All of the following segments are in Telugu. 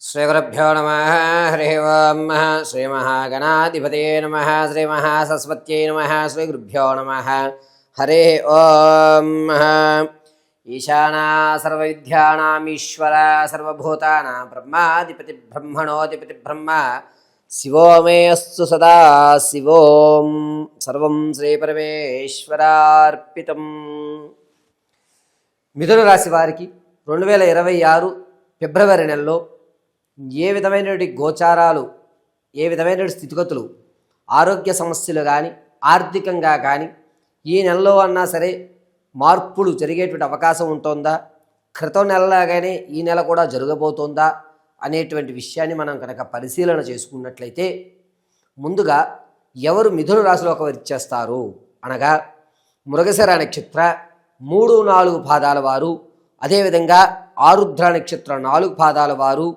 శ్రీగురుభ్యో నమః. హరి ఓం. శ్రీమహాగణాధిపతయే నమః. శ్రీమహాసరస్వత్యై నమః. శ్రీగురుభ్యో నమః. హరి ఓం. ఈశానా సర్వవిద్యానామీశ్వర సర్వభూతానాం బ్రహ్మాధిపతి బ్రహ్మణోధిపతి బ్రహ్మ శివో మే అస్తు సదా శివోం. సర్వం శ్రీపరమేశ్వరార్పితం. మిథున రాశి వారికి 2026 ఫిబ్రవరి నెలలో ఏ విధమైనటువంటి గోచారాలు, ఏ విధమైనటువంటి స్థితిగతులు, ఆరోగ్య సమస్యలు కానీ ఆర్థికంగా కానీ ఈ నెలలో అన్నా సరే మార్పులు జరిగేటువంటి అవకాశం ఉంటుందా, క్రితం నెలలాగానే ఈ నెల కూడా జరగబోతోందా అనేటువంటి విషయాన్ని మనం కనుక పరిశీలన చేసుకున్నట్లయితే, ముందుగా ఎవరు మిథున రాశిలోకి వచ్చేస్తారు అనగా మృగశిర నక్షత్ర 3-4 పాదాల వారు, అదేవిధంగా ఆరుద్ర నక్షత్ర 4 పాదాల వారు,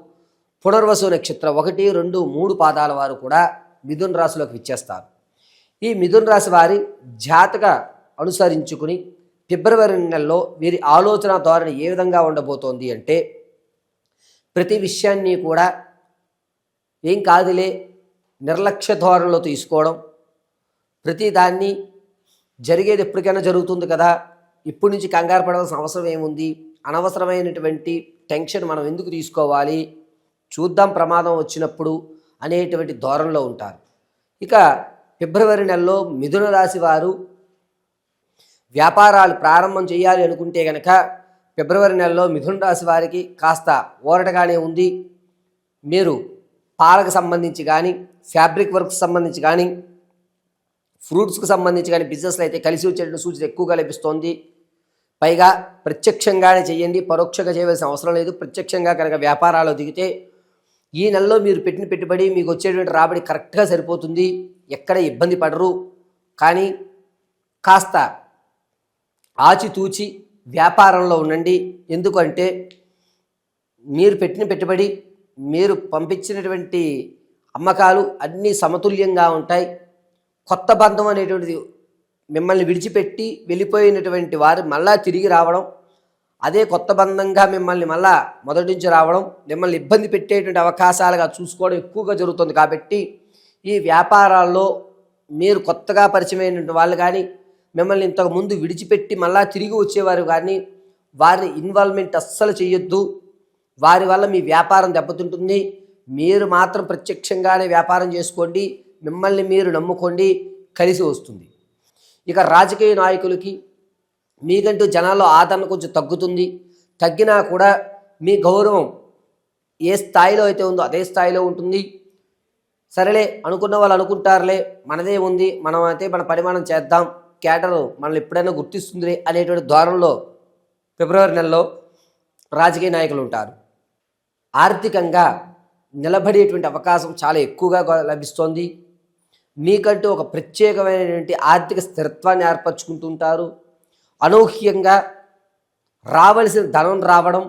పునర్వసు నక్షత్ర 1, 2, 3 పాదాల వారు కూడా మిథున రాశిలోకి విచ్చేస్తారు. ఈ మిథున రాశి వారి జాతక అనుసరించుకుని ఫిబ్రవరి నెలలో వీరి ఆలోచన ధోరణి ఏ విధంగా ఉండబోతోంది అంటే, ప్రతి విషయాన్ని కూడా ఏం కాదులే నిర్లక్ష్య ధోరణిలో తీసుకోవడం, ప్రతి దాన్ని జరిగేది ఎప్పటికైనా జరుగుతుంది కదా, ఇప్పటి నుంచి కంగారు పడవలసిన అవసరం ఏముంది, అనవసరమైనటువంటి టెన్షన్ మనం ఎందుకు తీసుకోవాలి, చూద్దాం ప్రమాదం వచ్చినప్పుడు అనేటువంటి ధోరణిలో ఉంటారు. ఇక ఫిబ్రవరి నెలలో మిథున రాశి వారు వ్యాపారాలు ప్రారంభం చేయాలి అనుకుంటే కనుక ఫిబ్రవరి నెలలో మిథున రాశి వారికి కాస్త ఊరటగానే ఉంది. మీరు పాలకు సంబంధించి కానీ, ఫ్యాబ్రిక్ వర్క్స్ సంబంధించి కానీ, ఫ్రూట్స్కి సంబంధించి కానీ బిజినెస్లో అయితే కలిసి వచ్చేటువంటి సూచన ఎక్కువగా లభిస్తోంది. పైగా ప్రత్యక్షంగానే చేయండి, పరోక్షంగా చేయవలసిన అవసరం లేదు. ప్రత్యక్షంగా కనుక వ్యాపారాలు దిగితే ఈ నెలలో మీరు పెట్టిన పెట్టుబడి, మీకు వచ్చేటువంటి రాబడి కరెక్ట్గా సరిపోతుంది, ఎక్కడ ఇబ్బంది పడరు. కానీ కాస్త ఆచితూచి వ్యాపారంలో ఉండండి. ఎందుకంటే మీరు పెట్టిన పెట్టుబడి, మీరు పంపించినటువంటి అమ్మకాలు అన్నీ సమతుల్యంగా ఉంటాయి. కొత్త బంధం అనేటువంటిది మిమ్మల్ని విడిచిపెట్టి వెళ్ళిపోయినటువంటి వారు మళ్ళా తిరిగి రావడం, అదే కొత్త బంధంగా మిమ్మల్ని మళ్ళా మొదటి నుంచి రావడం, మిమ్మల్ని ఇబ్బంది పెట్టేటువంటి అవకాశాలుగా చూసుకోవడం ఎక్కువగా జరుగుతుంది. కాబట్టి ఈ వ్యాపారాల్లో మీరు కొత్తగా పరిచయమైనటువంటి వాళ్ళు కానీ, మిమ్మల్ని ఇంతకుముందు విడిచిపెట్టి మళ్ళా తిరిగి వచ్చేవారు కానీ వారిని ఇన్వాల్వ్మెంట్ అస్సలు చేయొద్దు. వారి వల్ల మీ వ్యాపారం దెబ్బతింటుంది. మీరు మాత్రం ప్రత్యక్షంగానే వ్యాపారం చేసుకోండి, మిమ్మల్ని మీరు నమ్ముకోండి, కలిసి వస్తుంది. ఇక రాజకీయ నాయకులకి మీకంటూ జనాల్లో ఆదరణ కొంచెం తగ్గుతుంది. తగ్గినా కూడా మీ గౌరవం ఏ స్థాయిలో అయితే ఉందో అదే స్థాయిలో ఉంటుంది. సరేలే అనుకున్న వాళ్ళు అనుకుంటారులే, మనదే ఉంది, మనం అయితే మన పరిమాణం చేద్దాం, క్యాడర్ మనల్ని ఎప్పుడైనా గుర్తిస్తుంది అనేటువంటి ధోరణిలో ఫిబ్రవరి నెలలో రాజకీయ నాయకులు ఉంటారు. ఆర్థికంగా నిలబడేటువంటి అవకాశం చాలా ఎక్కువగా లభిస్తోంది. మీకంటూ ఒక ప్రత్యేకమైనటువంటి ఆర్థిక స్థిరత్వాన్ని ఏర్పరచుకుంటుంటారు. అనూహ్యంగా రావలసిన ధనం రావడం,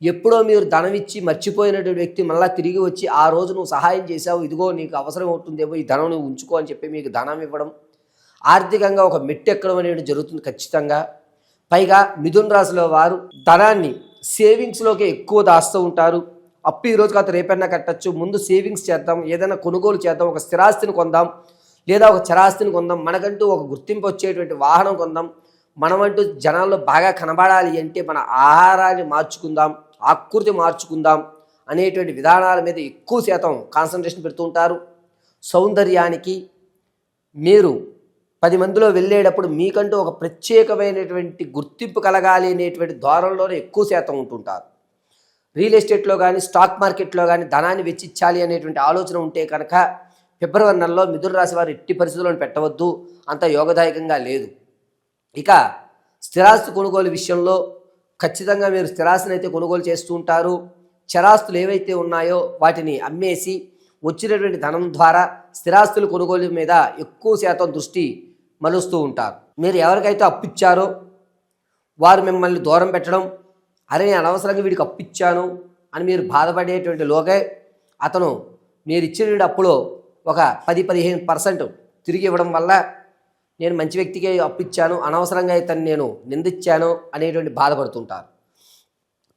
ఎప్పుడో మీరు ధనం ఇచ్చి మర్చిపోయినటువంటి వ్యక్తి మళ్ళీ తిరిగి వచ్చి, ఆ రోజు నువ్వు సహాయం చేశావు, ఇదిగో నీకు అవసరం అవుతుందేమో, ఈ ధనం నువ్వు ఉంచుకో అని చెప్పి మీకు ధనం ఇవ్వడం, ఆర్థికంగా ఒక మెట్టు ఎక్కడం అనేది జరుగుతుంది ఖచ్చితంగా. పైగా మిథున రాశిలో వారు ధనాన్ని సేవింగ్స్లోకి ఎక్కువ దాస్తూ ఉంటారు. అప్పు ఈరోజు కాదు రేపైనా కట్టచ్చు, ముందు సేవింగ్స్ చేద్దాం, ఏదైనా కొనుగోలు చేద్దాం, ఒక స్థిరాస్తిని కొందాం లేదా ఒక చరాస్తిని కొందాం, మనకంటూ ఒక గుర్తింపు వచ్చేటువంటి వాహనం కొందాం, మనమంటూ జనాల్లో బాగా కనబడాలి అంటే మన ఆహారాన్ని మార్చుకుందాం, ఆకృతి మార్చుకుందాం అనేటువంటి విధానాల మీద ఎక్కువ శాతం కాన్సన్ట్రేషన్ పెడుతూ ఉంటారు. సౌందర్యానికి మీరు 10 మందిలో వెళ్ళేటప్పుడు మీకంటూ ఒక ప్రత్యేకమైనటువంటి గుర్తింపు కలగాలి అనేటువంటి ధోరణిలోనే ఎక్కువ శాతం ఉంటుంటారు. రియల్ ఎస్టేట్లో కానీ స్టాక్ మార్కెట్లో కానీ ధనాన్ని వెచ్చించాలి అనేటువంటి ఆలోచన ఉంటే కనుక ఫిబ్రవరి నెలలో మిథున రాశి వారు ఎట్టి పరిస్థితులను పెట్టవద్దు, అంత యోగదాయకంగా లేదు. ఇక స్థిరాస్తి కొనుగోలు విషయంలో ఖచ్చితంగా మీరు స్థిరాస్తిని అయితే కొనుగోలు చేస్తూ ఉంటారు. చరాస్తులు ఏవైతే ఉన్నాయో వాటిని అమ్మేసి వచ్చినటువంటి ధనం ద్వారా స్థిరాస్తులు కొనుగోలు మీద ఎక్కువ శాతం దృష్టి మలుస్తూ ఉంటారు. మీరు ఎవరికైతే అప్పిచ్చారో వారు మిమ్మల్ని దూరం పెట్టడం, అరే నేను అనవసరంగా వీడికి అప్పిచ్చాను అని మీరు బాధపడేటువంటి లోగే అతను మీరు ఇచ్చిన అప్పులో ఒక 10-15% తిరిగి ఇవ్వడం వల్ల నేను మంచి వ్యక్తికి అప్పిచ్చాను, అనవసరంగా ఇతను నేను నిందించాను అనేటువంటి బాధపడుతుంటారు.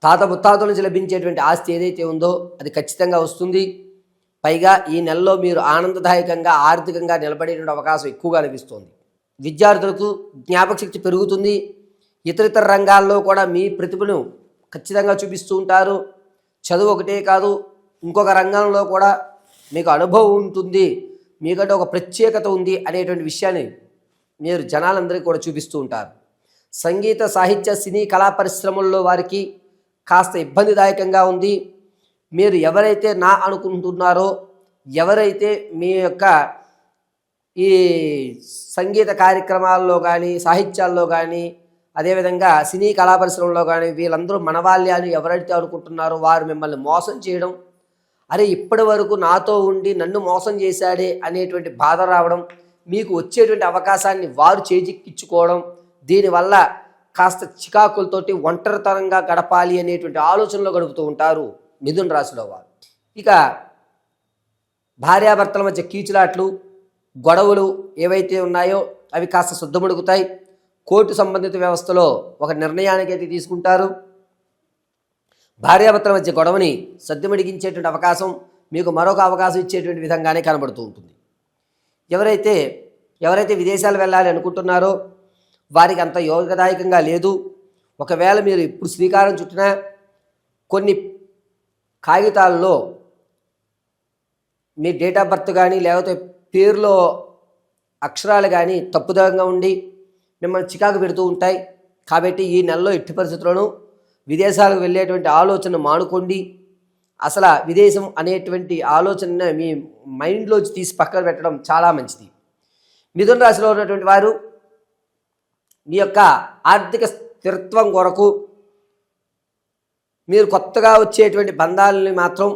తాత ముత్తాతల నుంచి లభించేటువంటి ఆస్తి ఏదైతే ఉందో అది ఖచ్చితంగా వస్తుంది. పైగా ఈ నెలలో మీరు ఆనందదాయకంగా ఆర్థికంగా నిలబడేటువంటి అవకాశం ఎక్కువగా లభిస్తుంది. విద్యార్థులకు జ్ఞాపకశక్తి పెరుగుతుంది. ఇతర రంగాల్లో కూడా మీ ప్రతిభను ఖచ్చితంగా చూపిస్తూ ఉంటారు. చదువు ఒకటే కాదు, ఇంకొక రంగంలో కూడా మీకు అనుభవం ఉంటుంది, మీకంటే ఒక ప్రత్యేకత ఉంది అనేటువంటి విషయాన్ని మీరు జనాలందరికీ కూడా చూపిస్తూ ఉంటారు. సంగీత సాహిత్య సినీ కళా పరిశ్రమల్లో వారికి కాస్త ఇబ్బందిదాయకంగా ఉంది. మీరు ఎవరైతే నా అనుకుంటున్నారో, ఎవరైతే మీ యొక్క ఈ సంగీత కార్యక్రమాల్లో కానీ సాహిత్యాల్లో కానీ అదేవిధంగా సినీ కళా పరిశ్రమలో కానీ వీళ్ళందరూ మనవాళ్ళే అని ఎవరైతే అనుకుంటున్నారో వారు మిమ్మల్ని మోసం చేయడం, అరే ఇప్పటి వరకు నాతో ఉండి నన్ను మోసం చేశాడే అనేటువంటి బాధ రావడం, మీకు వచ్చేటువంటి అవకాశాన్ని వారు చేజిక్కించుకోవడం, దీనివల్ల కాస్త చికాకులతోటి ఒంటరితనంగా గడపాలి అనేటువంటి ఆలోచనలో గడుపుతూ ఉంటారు మిథున రాశిలో వారు. ఇక భార్యాభర్తల మధ్య కీచులాట్లు గొడవలు ఏవైతే ఉన్నాయో అవి కాస్త శుద్ధముడుగుతాయి. కోర్టు సంబంధిత వ్యవస్థలో ఒక నిర్ణయానికి అయితే తీసుకుంటారు. భార్యాభర్తల మధ్య గొడవని సద్దుమడిగించేటువంటి అవకాశం మీకు మరొక అవకాశం ఇచ్చేటువంటి విధంగానే కనబడుతూ ఉంటుంది. ఎవరైతే విదేశాలు వెళ్ళాలి అనుకుంటున్నారో వారికి అంత యోగదాయకంగా లేదు. ఒకవేళ మీరు ఇప్పుడు శ్రీకారం చుట్టినా కొన్ని కాగితాల్లో మీ డేట్ ఆఫ్ బర్త్ కానీ లేకపోతే పేరులో అక్షరాలు కానీ తప్పుదరంగా ఉండి మిమ్మల్ని చికాకు పెడుతూ ఉంటాయి. కాబట్టి ఈ నెలలో ఎట్టి పరిస్థితుల్లోనూ విదేశాలకు వెళ్ళేటువంటి ఆలోచన మానుకోండి. అసలు విదేశం అనేటువంటి ఆలోచన మీ మైండ్లోంచి తీసి పక్కన పెట్టడం చాలా మంచిది. మిథున రాశిలో ఉన్నటువంటి వారు మీ యొక్క ఆర్థిక స్థిరత్వం కొరకు మీరు కొత్తగా వచ్చేటువంటి బంధాలని మాత్రం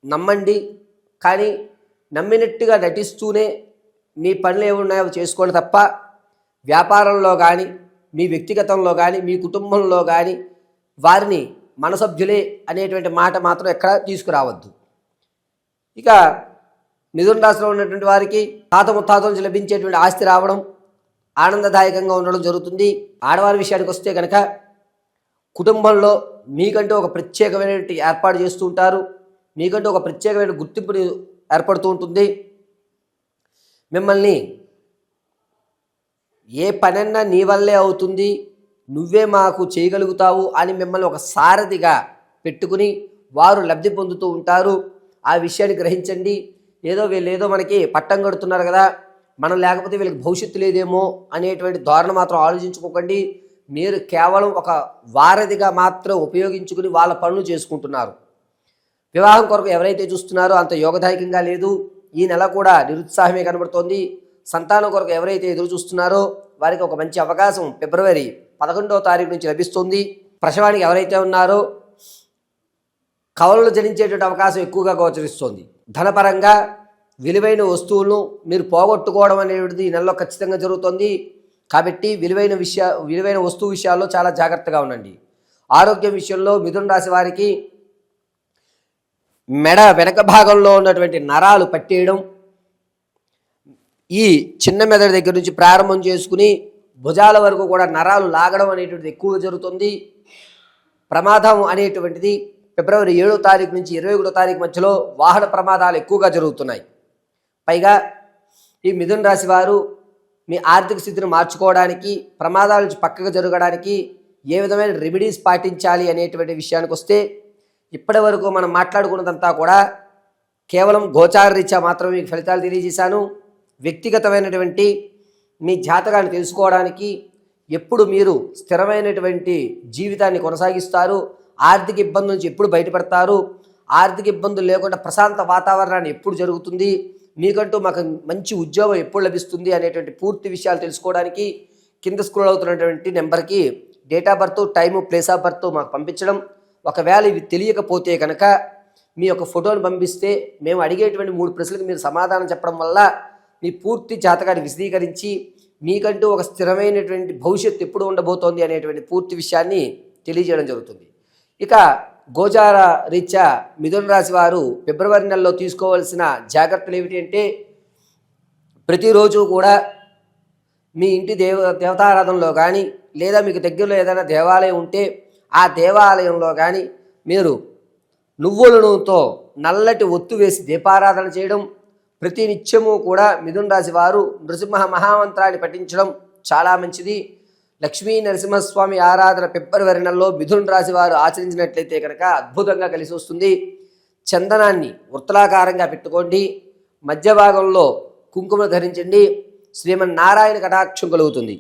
నమ్మండి. కానీ నమ్మినట్టుగా నటిస్తూనే మీ పనులు ఏమున్నాయో చేసుకోండి తప్ప వ్యాపారంలో కానీ మీ వ్యక్తిగతంలో కానీ మీ కుటుంబంలో కానీ వారిని మన సభ్యులే అనేటువంటి మాట మాత్రం ఎక్కడ తీసుకురావద్దు. ఇక మిథున రాశిలో ఉన్నటువంటి వారికి తాత ముత్తాతల నుంచి లభించేటువంటి ఆస్తి రావడం ఆనందదాయకంగా ఉండడం జరుగుతుంది. ఆడవారి విషయానికి వస్తే కనుక కుటుంబంలో మీకంటూ ఒక ప్రత్యేకమైనటువంటి ఏర్పాటు చేస్తూ ఉంటారు. మీకంటూ ఒక ప్రత్యేకమైన గుర్తింపుని ఏర్పడుతూ ఉంటుంది. మిమ్మల్ని ఏ పనన్నా నీ వల్లే అవుతుంది, నువ్వే మాకు చేయగలుగుతావు అని మిమ్మల్ని ఒక సారథిగా పెట్టుకుని వారు లబ్ధి పొందుతూ ఉంటారు. ఆ విషయాన్ని గ్రహించండి. వీళ్ళేదో మనకి పట్టం కడుతున్నారు కదా, మనం లేకపోతే వీళ్ళకి భవిష్యత్తు లేదేమో అనేటువంటి ధోరణ మాత్రం ఆలోచించుకోకండి. మీరు కేవలం ఒక వారధిగా మాత్రం ఉపయోగించుకుని వాళ్ళ పనులు చేసుకుంటున్నారు. వివాహం కొరకు ఎవరైతే చూస్తున్నారో అంత యోగదాయకంగా లేదు. ఈ నెల కూడా నిరుత్సాహమే కనబడుతోంది. సంతానం కొరకు ఎవరైతే ఎదురు చూస్తున్నారో వారికి ఒక మంచి అవకాశం ఫిబ్రవరి 11వ తారీఖు నుంచి లభిస్తుంది. ప్రసవానికి ఎవరైతే ఉన్నారో కవలలు జనించేటువంటి అవకాశం ఎక్కువగా గోచరిస్తోంది. ధనపరంగా విలువైన వస్తువులను మీరు పోగొట్టుకోవడం అనేది ఈ నెలలో ఖచ్చితంగా జరుగుతుంది. కాబట్టి విలువైన వస్తువు విషయాల్లో చాలా జాగ్రత్తగా ఉండండి. ఆరోగ్యం విషయంలో మిథున రాశి వారికి మెడ వెనక భాగంలో ఉన్నటువంటి నరాలు పట్టేయడం, ఈ చిన్న మెదడు దగ్గర నుంచి ప్రారంభం చేసుకుని భుజాల వరకు కూడా నరాలు లాగడం అనేటువంటిది ఎక్కువగా జరుగుతుంది. ప్రమాదం అనేటువంటిది ఫిబ్రవరి 7వ తారీఖు నుంచి 21వ తారీఖు మధ్యలో వాహన ప్రమాదాలు ఎక్కువగా జరుగుతున్నాయి. పైగా ఈ మిథున రాశి వారు మీ ఆర్థిక స్థితిని మార్చుకోవడానికి, ప్రమాదాల నుంచి పక్కకు జరగడానికి ఏ విధమైన రెమెడీస్ పాటించాలి అనేటువంటి విషయానికి వస్తే ఇప్పటి వరకు మనం మాట్లాడుకున్నదంతా కూడా కేవలం గోచార రీత్యా మాత్రమే మీకు ఫలితాలు తెలియజేశాను. వ్యక్తిగతమైనటువంటి మీ జాతకాన్ని తెలుసుకోవడానికి ఎప్పుడు మీరు స్థిరమైనటువంటి జీవితాన్ని కొనసాగిస్తారు, ఆర్థిక ఇబ్బందుల నుంచి ఎప్పుడు బయటపడతారు, ఆర్థిక ఇబ్బందులు లేకుండా ప్రశాంత వాతావరణాన్ని ఎప్పుడు జరుగుతుంది, మీకంటూ మాకు మంచి ఉద్యోగం ఎప్పుడు లభిస్తుంది అనేటువంటి పూర్తి విషయాలు తెలుసుకోవడానికి కింద స్క్రోల్ అవుతున్నటువంటి నెంబర్కి date of birth, time, place of birth మాకు పంపించడం. ఒకవేళ ఇవి తెలియకపోతే కనుక మీ యొక్క ఫోటోను పంపిస్తే మేము అడిగేటువంటి 3 ప్రశ్నలకు మీరు సమాధానం చెప్పడం వల్ల మీ పూర్తి జాతకాన్ని విశదీకరించి మీకంటూ ఒక స్థిరమైనటువంటి భవిష్యత్తు ఎప్పుడు ఉండబోతోంది అనేటువంటి పూర్తి విషయాన్ని తెలియజేయడం జరుగుతుంది. ఇక గోచార రీత్యా మిథున రాశి వారు ఫిబ్రవరి నెలలో తీసుకోవాల్సిన జాగ్రత్తలు ఏమిటి అంటే, ప్రతిరోజు కూడా మీ ఇంటి దేవతారాధనలో కానీ లేదా మీకు దగ్గరలో ఏదైనా దేవాలయం ఉంటే ఆ దేవాలయంలో కానీ మీరు నువ్వుల నూనెతో నల్లటి ఒత్తు వేసి దీపారాధన చేయడం, ప్రతి నిత్యము కూడా మిథున రాశి వారు నృసింహ మహామంత్రాన్ని పఠించడం చాలా మంచిది. లక్ష్మీ నరసింహస్వామి ఆరాధన ఫిబ్రవరి నెలలో మిథున రాశి వారు ఆచరించినట్లయితే కనుక అద్భుతంగా కలిసి వస్తుంది. చందనాన్ని వృత్తలాకారంగా పెట్టుకోండి, మధ్య భాగంలో కుంకుమ ధరించండి. శ్రీమన్నారాయణ కటాక్షం కలుగుతుంది.